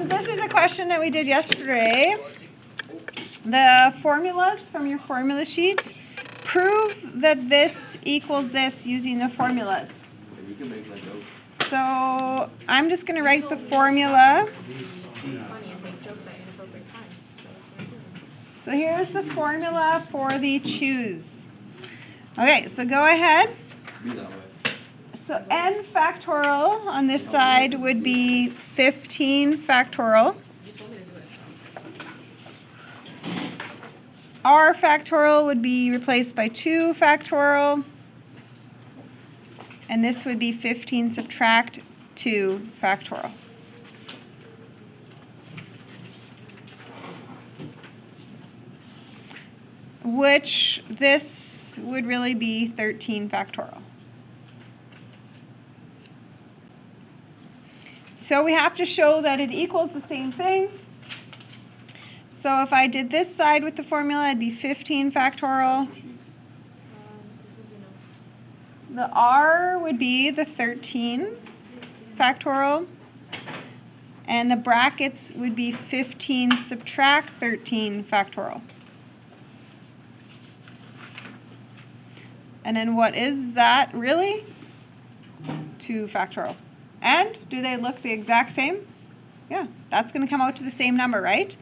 this is a question that we did yesterday. The formulas from your formula sheet. Prove that this equals this using the formulas. So I'm just going to write the formula. So here's the formula for the choose. Okay, so go ahead. So n factorial on this side would be 15 factorial. R factorial would be replaced by 2 factorial. And this would be 15 subtract 2 factorial. Which this would really be 13 factorial. So we have to show that it equals the same thing. So if I did this side with the formula, it'd be 15 factorial. The R would be the 13 factorial. And the brackets would be 15 subtract 13 factorial. And then what is that really? 2 factorial. And do they look the exact same? Yeah, that's going to come out to the same number, right?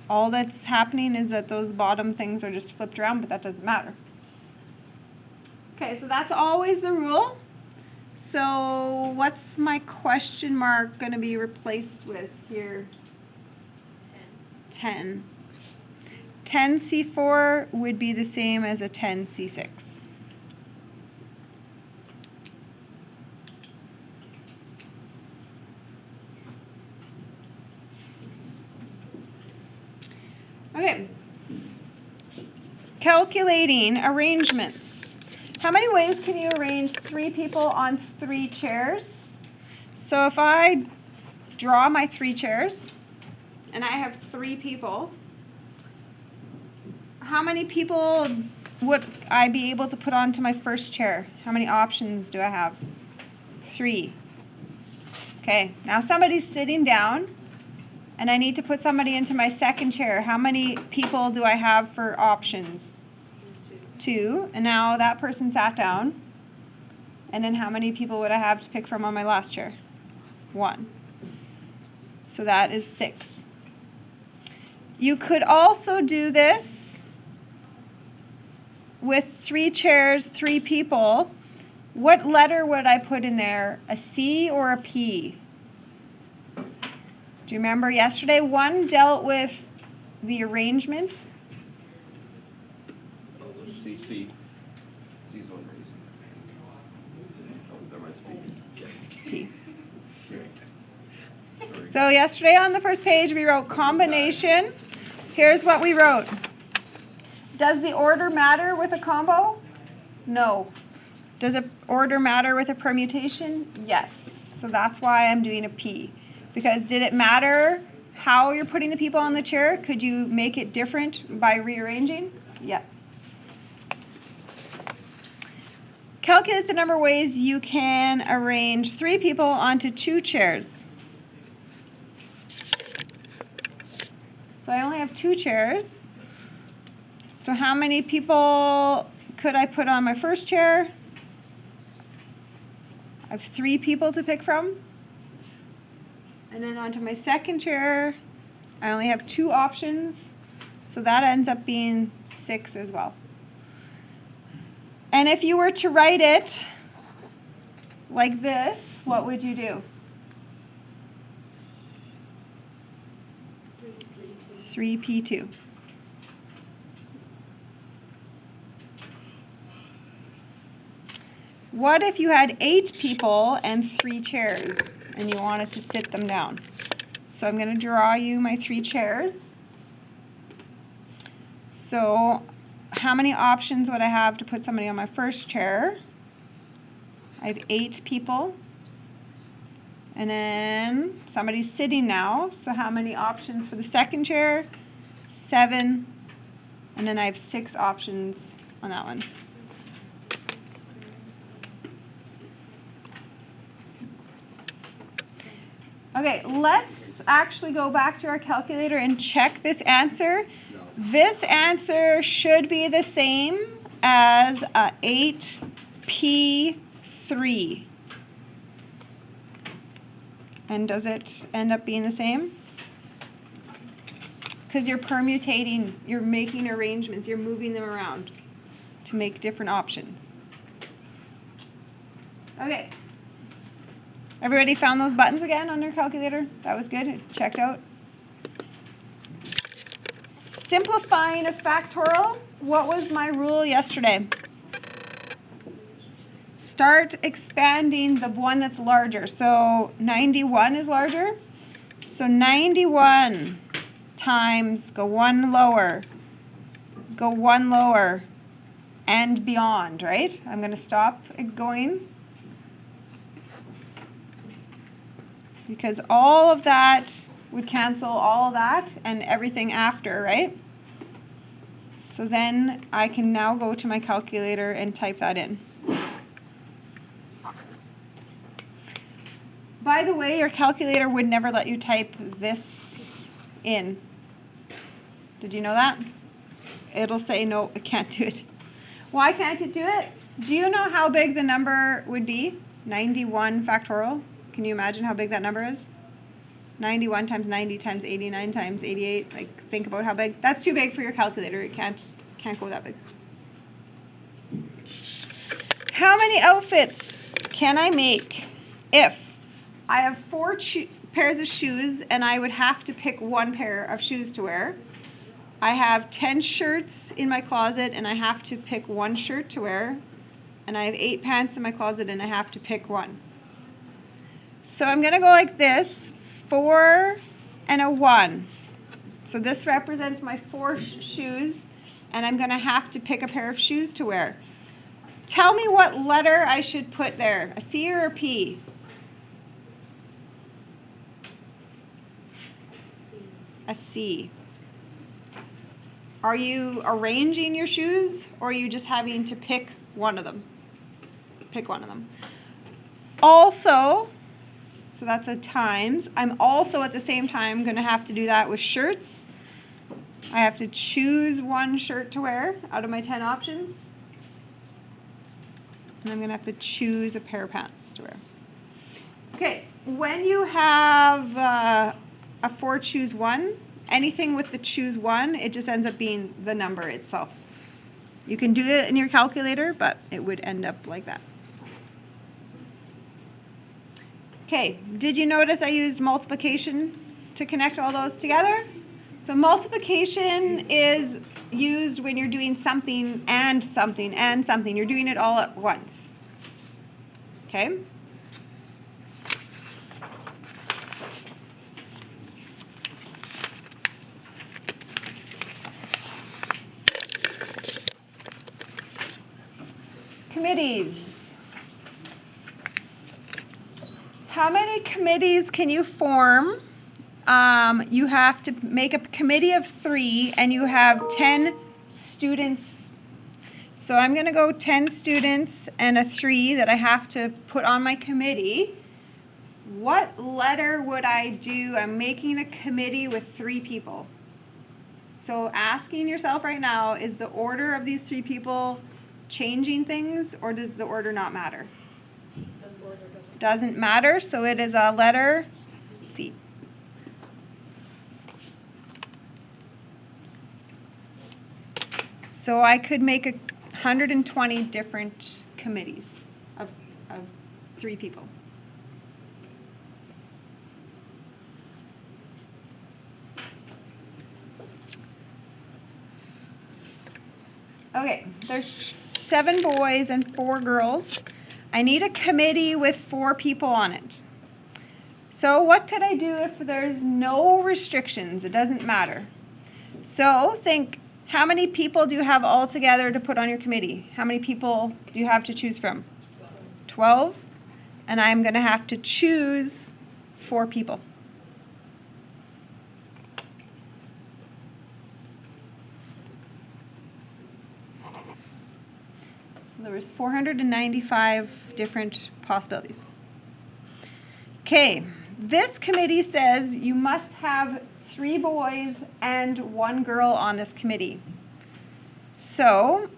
All that's happening is that those bottom things are just flipped around, but that doesn't matter. Okay, so that's always the rule. So what's my question mark going to be replaced with here? 10. 10C4 would be the same as a 10C6. Okay. Calculating arrangements. How many ways can you arrange 3 people on 3 chairs? So if I draw my 3 chairs and I have 3 people, how many people would I be able to put onto my first chair? How many options do I have? 3. Okay, now somebody's sitting down and I need to put somebody into my second chair. How many people do I have for options? 2. And now that person sat down. And then how many people would I have to pick from on my last chair? 1. So that is 6. You could also do this with 3 chairs, 3 people. What letter would I put in there? A C or a P? Do you remember yesterday? One dealt with the arrangement. C. C's one reason. P. So yesterday on the first page we wrote combination. Here's what we wrote. Does the order matter with a combo? No. Does the order matter with a permutation? Yes. So that's why I'm doing a P. Because did it matter how you're putting the people on the chair? Could you make it different by rearranging? Yeah. Calculate the number of ways you can arrange 3 people onto 2 chairs. So I only have 2 chairs. So how many people could I put on my first chair? I have 3 people to pick from. And then onto my second chair, I only have 2 options. So that ends up being 6 as well. And if you were to write it like this, what would you do? 3P2. What if you had 8 people and 3 chairs and you wanted to sit them down? So I'm going to draw you my 3 chairs. So how many options would I have to put somebody on my first chair? I have 8 people. And then somebody's sitting now. So how many options for the second chair? 7. And then I have 6 options on that one. Okay, let's actually go back to our calculator and check this answer. No. This answer should be the same as a 8P3. And does it end up being the same? Because you're permutating, you're making arrangements, you're moving them around to make different options. Okay. Everybody found those buttons again on their calculator? That was good. It checked out. Simplifying a factorial. What was my rule yesterday? Start expanding the one that's larger. So 91 is larger. So 91 times, go one lower, and beyond, right? I'm going to stop it going. Because all of that would cancel all of that and everything after, right? So then I can now go to my calculator and type that in. By the way, your calculator would never let you type this in. Did you know that? It'll say, no, it can't do it. Why can't it do it? Do you know how big the number would be? 91 factorial. Can you imagine how big that number is? 91 times 90 times 89 times 88. Like, think about how big. That's too big for your calculator. It can't go that big. How many outfits can I make if I have 4 pairs of shoes and I would have to pick 1 pair of shoes to wear? I have 10 shirts in my closet and I have to pick 1 shirt to wear. And I have 8 pants in my closet and I have to pick 1. So I'm going to go like this, 4 and a 1. So this represents my 4 shoes, and I'm going to have to pick a pair of shoes to wear. Tell me what letter I should put there, a C or a P? A C. Are you arranging your shoes, or are you just having to pick one of them? Pick one of them. Also, so that's a times. I'm also at the same time going to have to do that with shirts. I have to choose 1 shirt to wear out of my 10 options. And I'm going to have to choose a pair of pants to wear. Okay, when you have a 4 choose 1, anything with the choose 1, it just ends up being the number itself. You can do it in your calculator, but it would end up like that. Okay, did you notice I used multiplication to connect all those together? So multiplication is used when you're doing something and something and something. You're doing it all at once. Okay? Committees. How many committees can you form? You have to make a committee of 3 and you have 10 students. So I'm going to go 10 students and a 3 that I have to put on my committee. What letter would I do? I'm making a committee with 3 people. So asking yourself right now, is the order of these 3 people changing things, or does the order not matter? Doesn't matter, so it is a letter C. So I could make 120 different committees of 3 people. Okay, there's 7 boys and 4 girls. I need a committee with 4 people on it. So what could I do if there's no restrictions? It doesn't matter. So think, how many people do you have all together to put on your committee? How many people do you have to choose from? 12. And I'm going to have to choose 4 people. So there was 495 different possibilities. Okay, this committee says you must have 3 boys and 1 girl on this committee. So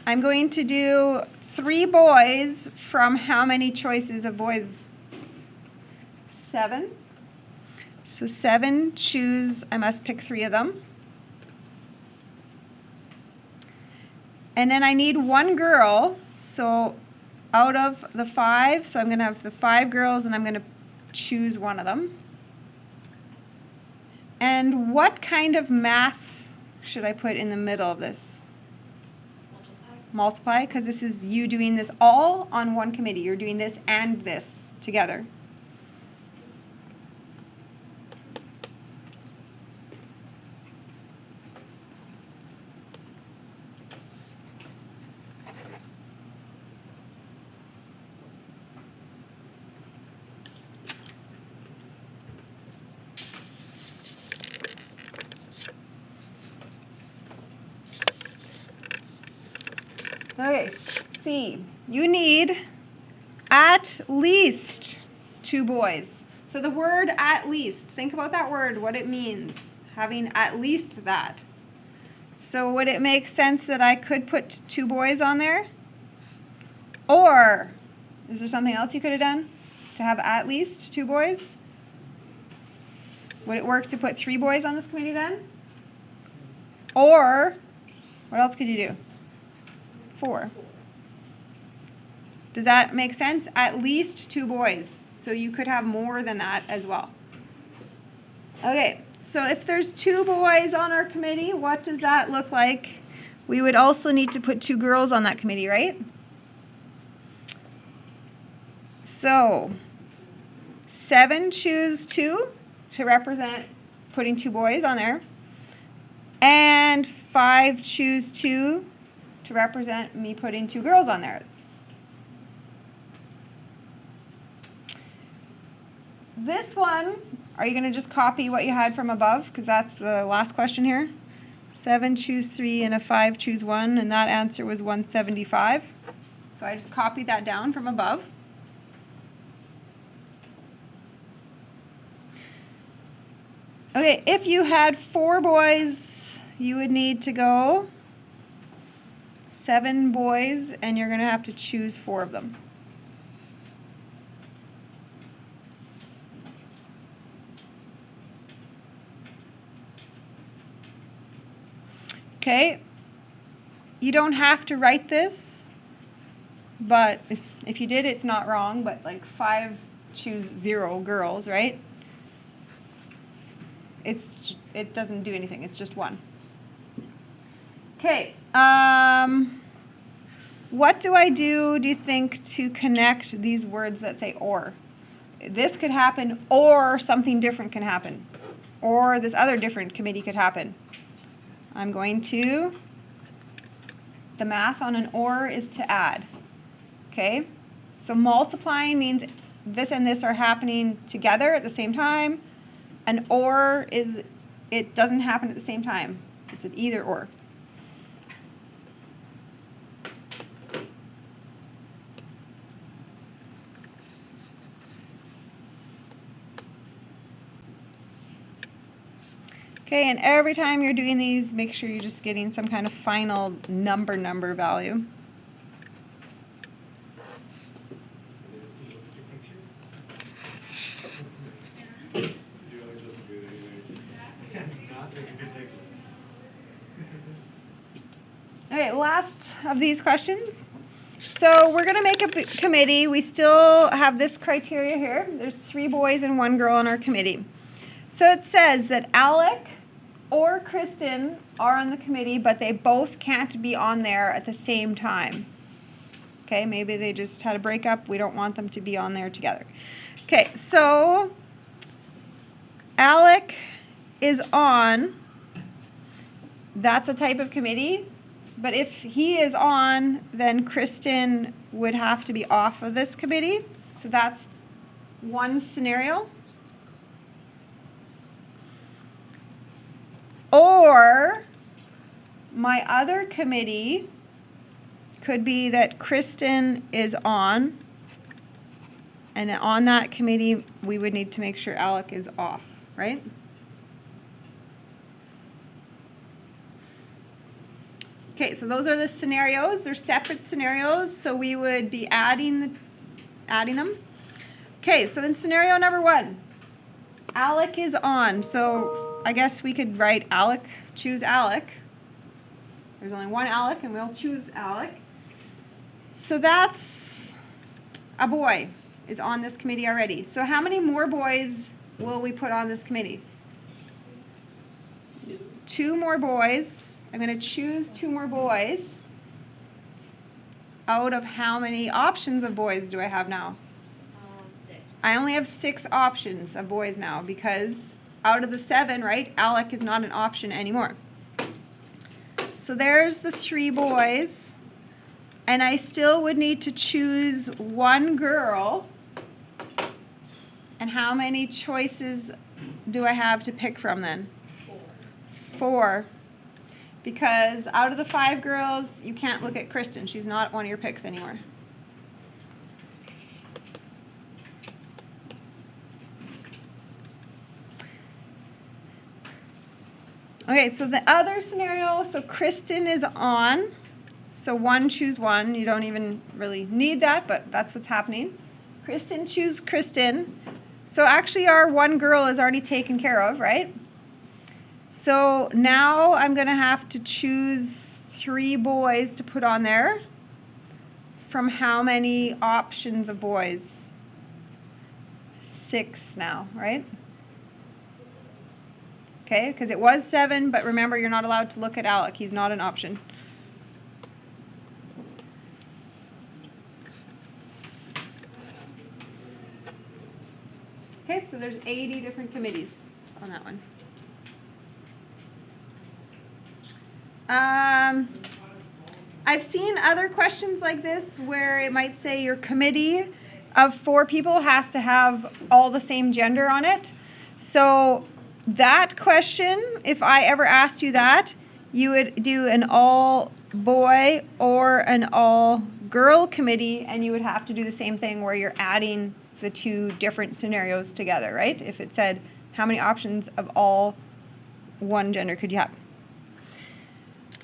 I'm going to do 3 boys from how many choices of boys? 7. So 7 choose, I must pick 3 of them. And then I need 1 girl, so out of the 5, so I'm going to have the 5 girls and I'm going to choose 1 of them. And what kind of math should I put in the middle of this? Multiply, because this is you doing this all on one committee. You're doing this and this together. Okay, C. You need at least 2 boys. So the word at least, think about that word, what it means, having at least that. So would it make sense that I could put 2 boys on there? Or, is there something else you could have done to have at least 2 boys? Would it work to put 3 boys on this committee then? Or, what else could you do? 4. Does that make sense? At least 2 boys. So you could have more than that as well. Okay, so if there's 2 boys on our committee, what does that look like? We would also need to put 2 girls on that committee, right? So 7 choose 2 to represent putting 2 boys on there. And 5 choose 2 to represent me putting 2 girls on there. This one, are you going to just copy what you had from above? Because that's the last question here. 7 choose 3 and a 5 choose 1, and that answer was 175. So I just copied that down from above. Okay, if you had 4 boys, you would need to go 7 boys, and you're going to have to choose 4 of them. Okay, you don't have to write this, but if you did, it's not wrong, but like 5 choose 0 girls, right? It doesn't do anything, it's just 1. Okay, what do you think, to connect these words that say or? This could happen, or something different can happen, or this other different committee could happen. I'm going to, the math on an or is to add, okay? So multiplying means this and this are happening together at the same time. An or is, it doesn't happen at the same time. It's an either or. Okay, and every time you're doing these, make sure you're just getting some kind of final number value. Okay, last of these questions. So we're going to make a committee. We still have this criteria here. There's 3 boys and 1 girl on our committee. So it says that Alec or Kristen are on the committee, but they both can't be on there at the same time. Okay, maybe they just had a breakup. We don't want them to be on there together. Okay, so Alec is on. That's a type of committee. But if he is on, then Kristen would have to be off of this committee. So that's one scenario. Or my other committee could be that Kristen is on And on that committee, we would need to make sure Alec is off, right? Okay, so those are the scenarios. They're separate scenarios, so we would be adding them. Okay, so in scenario number 1, Alec is on. So I guess we could write Alec, choose Alec. There's only one Alec, and we'll choose Alec. So that's a boy is on this committee already. So how many more boys will we put on this committee? 2 more boys. I'm going to choose 2 more boys. Out of how many options of boys do I have now? 6. I only have 6 options of boys now because out of the 7, right, Alec is not an option anymore. So there's the 3 boys. And I still would need to choose 1 girl. And how many choices do I have to pick from then? 4. Because out of the 5 girls, you can't look at Kristen. She's not one of your picks anymore. Okay, so the other scenario, so Kristen is on. So 1, choose 1. You don't even really need that, but that's what's happening. Kristen, choose Kristen. So actually our 1 girl is already taken care of, right? So now I'm going to have to choose 3 boys to put on there. From how many options of boys? 6 now, right? Okay, because it was 7, but remember you're not allowed to look at Alec. He's not an option. Okay, so there's 80 different committees on that one. I've seen other questions like this where it might say your committee of 4 people has to have all the same gender on it. So that question, if I ever asked you that, you would do an all boy or an all girl committee, and you would have to do the same thing where you're adding the 2 different scenarios together, right? If it said how many options of all one gender could you have?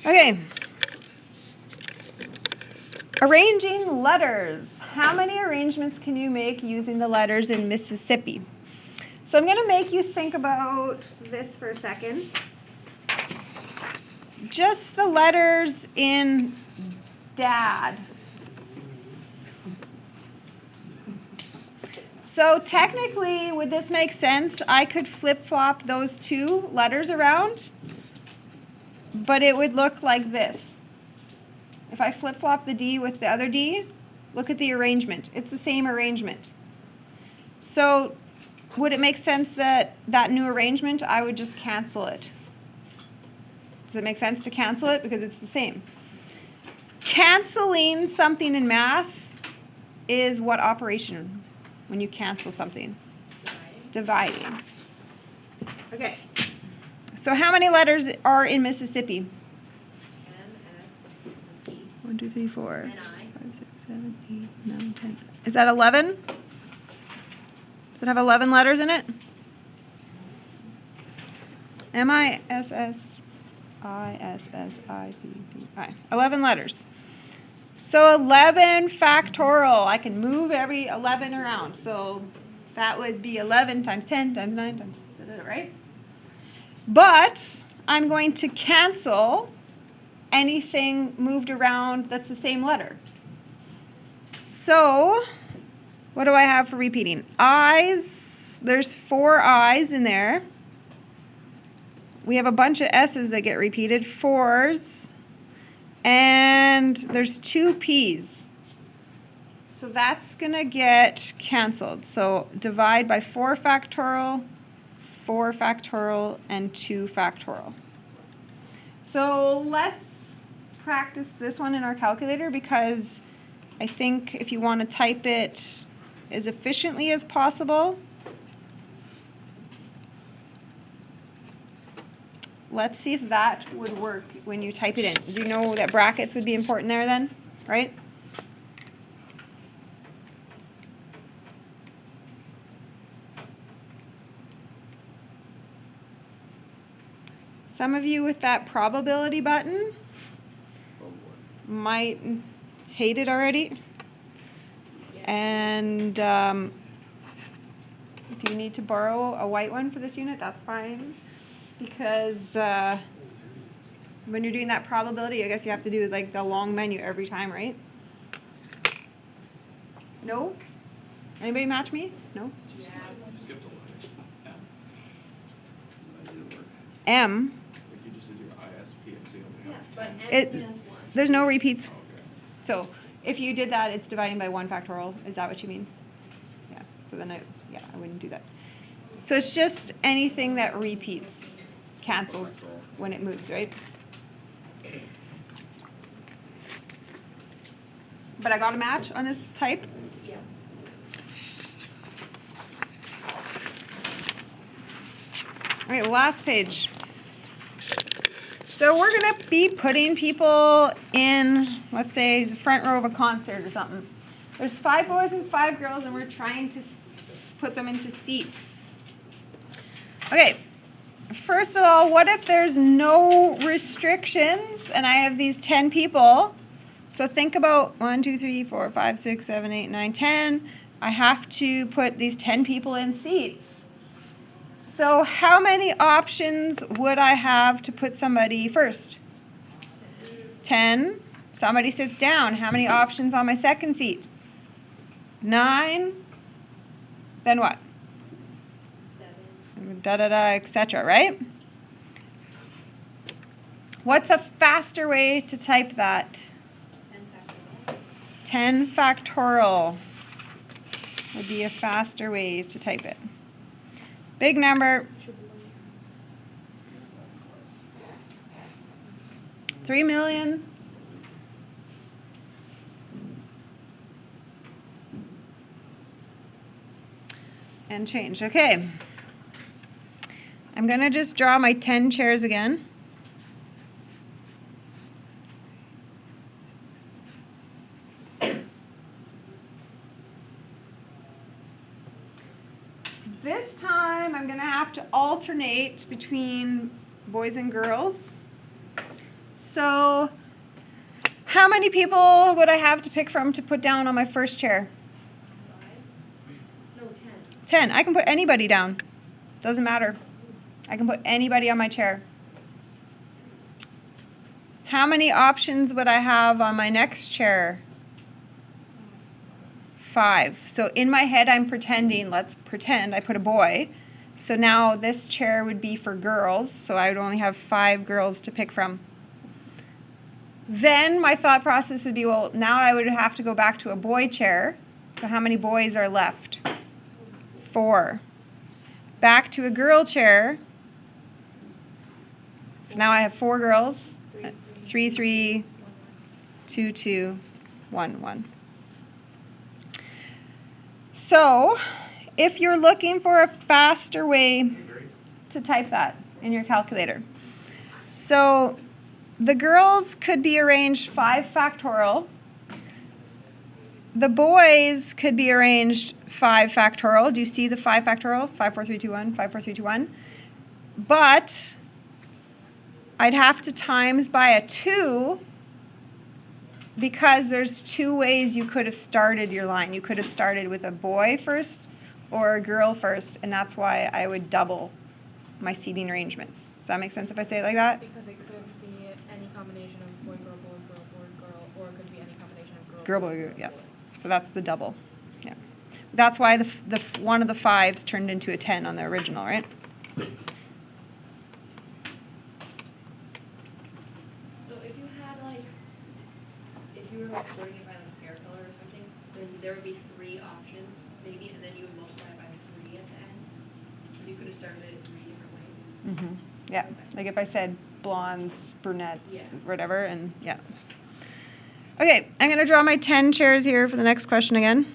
Okay. Arranging letters. How many arrangements can you make using the letters in Mississippi? So I'm going to make you think about this for a second. Just the letters in dad. So technically, would this make sense? I could flip-flop those 2 letters around, but it would look like this. If I flip-flop the D with the other D, look at the arrangement. It's the same arrangement. So would it make sense that that new arrangement, I would just cancel it? Does it make sense to cancel it? Because it's the same. Canceling something in math is what operation when you cancel something? Dividing. Okay. So how many letters are in Mississippi? 1, 2, 3, 4, 5, 6, 7, 8, 9, 10. Is that 11? Does it have 11 letters in it? M-I-S-S-I-S-S-I-P-P-I. 11 letters. So 11 factorial. I can move every 11 around. So that would be 11 times 10 times 9 times, right? But I'm going to cancel anything moved around that's the same letter. So what do I have for repeating? I's, there's 4 I's in there. We have a bunch of S's that get repeated, 4's, and there's 2 P's. So that's going to get canceled. So divide by 4 factorial, and 2 factorial. So let's practice this one in our calculator, because I think if you want to type it as efficiently as possible, let's see if that would work when you type it in. Do you know that brackets would be important there then, right? Some of you with that probability button Oh, boy. might hate it already. And if you need to borrow a white one for this unit, that's fine. Because when you're doing that probability, I guess you have to do like the long menu every time, right? No? Anybody match me? No? You skipped a line. That didn't work. M. Like you just did your ISP and C only. Yeah, but It, N has one. there's no repeats. Oh, okay. So if you did that, it's dividing by 1 factorial. Is that what you mean? Yeah. So then I wouldn't do that. So it's just anything that repeats cancels when it moves, right? But I got a match on this type. Yeah. All right, last page. So we're going to be putting people in, let's say, the front row of a concert or something. There's 5 boys and 5 girls, and we're trying to put them into seats. Okay, first of all, what if there's no restrictions and I have these 10 people? So think about 1, 2, 3, 4, 5, 6, 7, 8, 9, 10. I have to put these 10 people in seats. So how many options would I have to put somebody first? 10. Somebody sits down. How many options on my second seat? 9. Then what? 7. Da-da-da, etc., right? What's a faster way to type that? 10 factorial. 10 factorial would be a faster way to type it. Big number. 3 million. And change. Okay. I'm going to just draw my 10 chairs again. This time I'm going to have to alternate between boys and girls. So how many people would I have to pick from to put down on my first chair? 5. No, 10. 10. I can put anybody down. Doesn't matter. I can put anybody on my chair. How many options would I have on my next chair? 5. So in my head I'm pretending, let's pretend I put a boy. So now this chair would be for girls, so I would only have 5 girls to pick from. Then my thought process would be, well, now I would have to go back to a boy chair. So how many boys are left? 4. Back to a girl chair. So now I have 4 girls. 3, 3, 2, 2, 1, 1. So if you're looking for a faster way to type that in your calculator. So the girls could be arranged 5 factorial. The boys could be arranged 5 factorial. Do you see the 5 factorial? 5, 4, 3, 2, 1, 5, 4, 3, 2, 1. But I'd have to times by a 2 because there's 2 ways you could have started your line. You could have started with a boy first or a girl first, and that's why I would double my seating arrangements. Does that make sense if I say it like that? Because it could be any combination of boy, girl, or it could be any combination of Girl, boy, girl, yeah. So that's the double. Yeah. That's why the one of the 5s turned into a 10 on the original, right? So if you had like, if you were like sorting it by like hair color or something, then there would be 3 options maybe, and then you would multiply by 3 at the end. So you could have started it 3 different ways. Mm-hmm. Yeah. Like if I said blondes, brunettes, Yeah. whatever, and yeah. Okay, I'm going to draw my 10 chairs here for the next question again.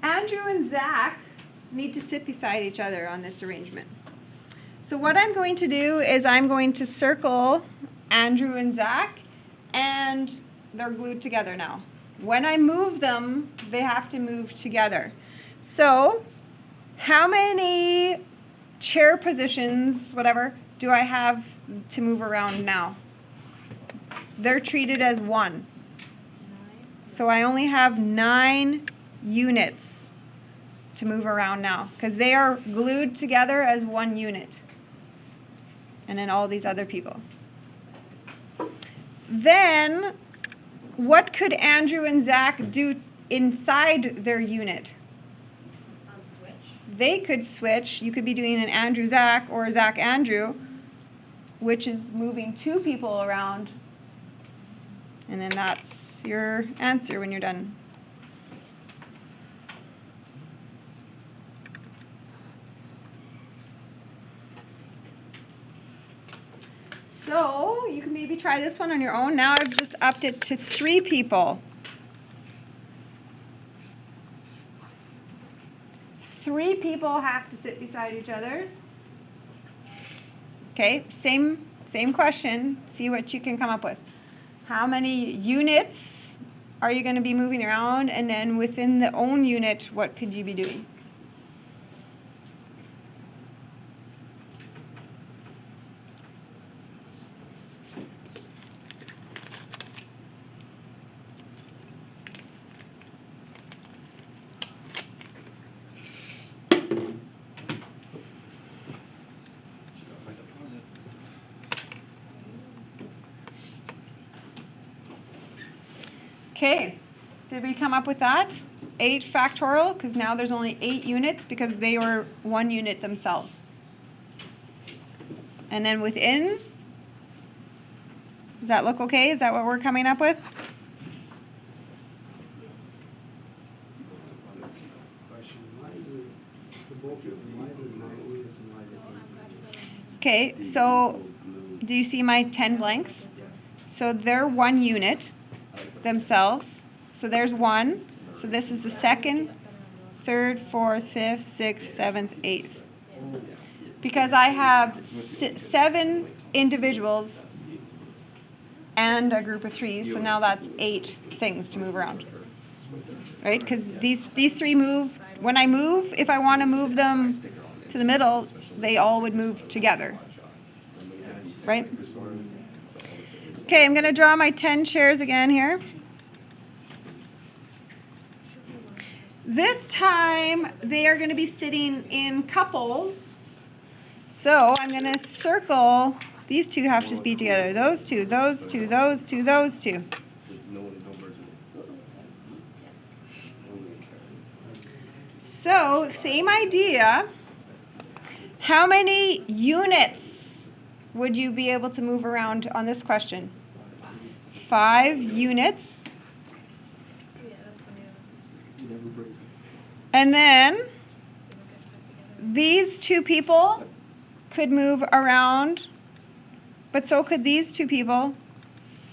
Andrew and Zach need to sit beside each other on this arrangement. So what I'm going to do is I'm going to circle Andrew and Zach, and they're glued together now. when I move them, they have to move together. So, how many chair positions, whatever, do I have to move around now? They're treated as one. So I only have 9 units to move around now because they are glued together as one unit. And then all these other people. Then, what could Andrew and Zach do inside their unit? Switch. They could switch. You could be doing an Andrew Zach or Zach Andrew, which is moving 2 people around. And then that's your answer when you're done. So you can maybe try this one on your own. Now I've just upped it to 3 people. 3 people have to sit beside each other. Okay, same question. See what you can come up with. How many units are you going to be moving around? And then within the own unit, what could you be doing? Okay, did we come up with that? 8 factorial, because now there's only 8 units because they were 1 unit themselves. And then within, does that look okay? Is that what we're coming up with? Question, why is it, for both of them, why is it 9 units and why is it 8? Okay, so do you see my 10 blanks? So they're 1 unit themselves. So there's 1. So this is the 2nd, 3rd, 4th, 5th, 6th, 7th, 8th. Because I have 7 individuals and a group of 3, so now that's 8 things to move around. Right? Because these 3 move. When I move, if I want to move them to the middle, they all would move together. Right? Okay, I'm going to draw my 10 chairs again here. This time, they are going to be sitting in couples. So I'm going to circle, these 2 have to be together. Those 2, those 2, those 2, those 2. So, same idea. How many units would you be able to move around on this question? 5 units. And then these 2 people could move around, but so could these 2 people,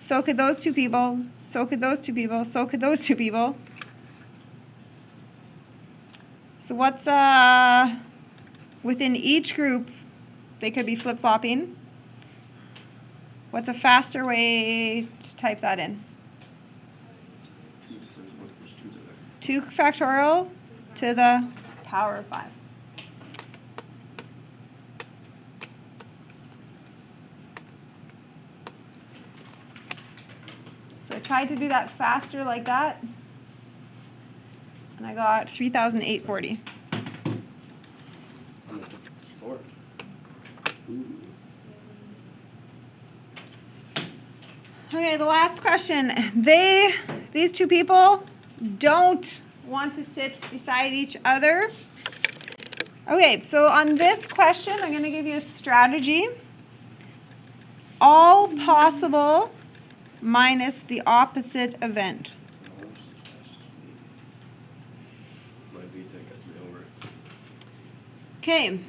so could those 2 people, so could those 2 people, so could those 2 people. So what's within each group, they could be flip-flopping. What's a faster way to type that in? 2 factorial to the power of 5. So I tried to do that faster like that, and I got 3,840. Okay, the last question. These 2 people don't want to sit beside each other. Okay, so on this question, I'm going to give you a strategy. All possible minus the opposite event. Okay.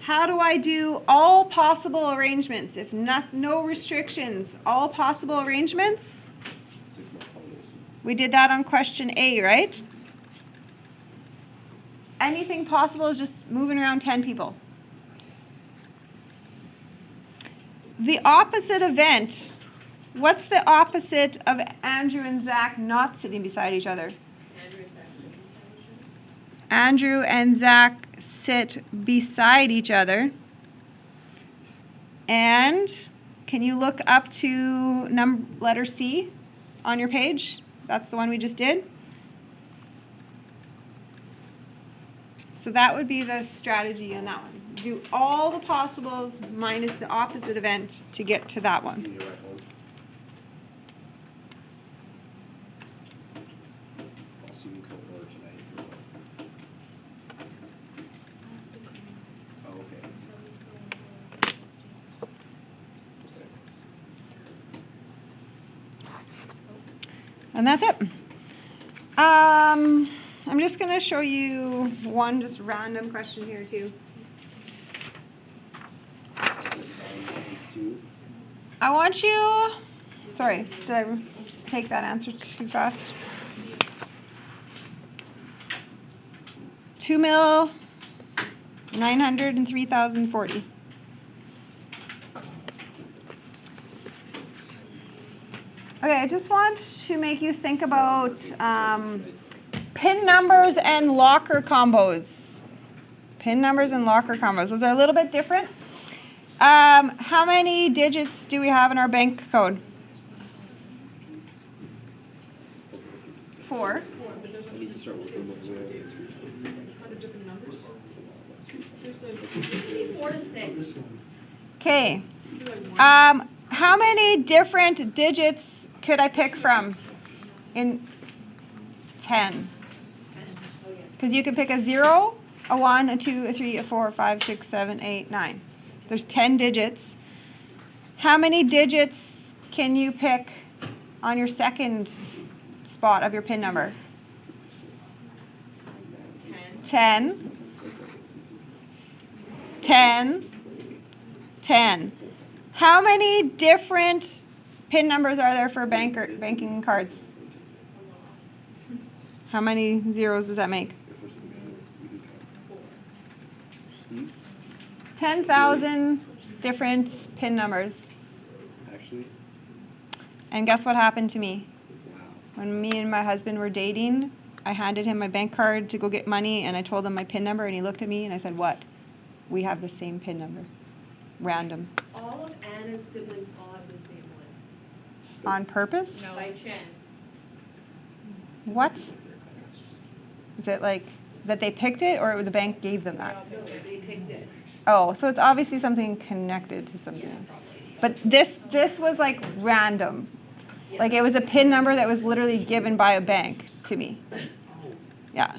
How do I do all possible arrangements? If no restrictions, all possible arrangements? We did that on question A, right? Anything possible is just moving around 10 people. The opposite event What's the opposite of Andrew and Zach not sitting beside each other? Andrew and Zach sitting beside each other. Andrew and Zach sit beside each other. And can you look up to letter C on your page? That's the one we just did. So that would be the strategy on that one. Do all the possibles minus the opposite event to get to that one. And that's it. I'm just going to show you one just random question here too. I want you, sorry, did I take that answer too fast? 2,903,040. Okay, I just want to make you think about pin numbers and locker combos. Pin numbers and locker combos. Those are a little bit different. How many digits do we have in our bank code? 4. Maybe 4 to 6. Okay. How many different digits could I pick from in 10? Because you could pick a 0, a 1, a 2, a 3, a 4, 5, 6, 7, 8, 9. There's 10 digits. How many digits can you pick on your second spot of your PIN number? 10. 10. 10. How many different PIN numbers are there for banking cards? How many zeros does that make? 10,000 different PIN numbers. Actually? And guess what happened to me? When me and my husband were dating, I handed him my bank card to go get money, and I told him my PIN number, and he looked at me, and I said, what? We have the same PIN number. Random. All of Anna's siblings all have the same one. On purpose? No. By chance. What? Is it like that they picked it, or the bank gave them that? No, they picked it. Oh, so it's obviously something connected to something. But this was like random. Like it was a PIN number that was literally given by a bank to me. Yeah.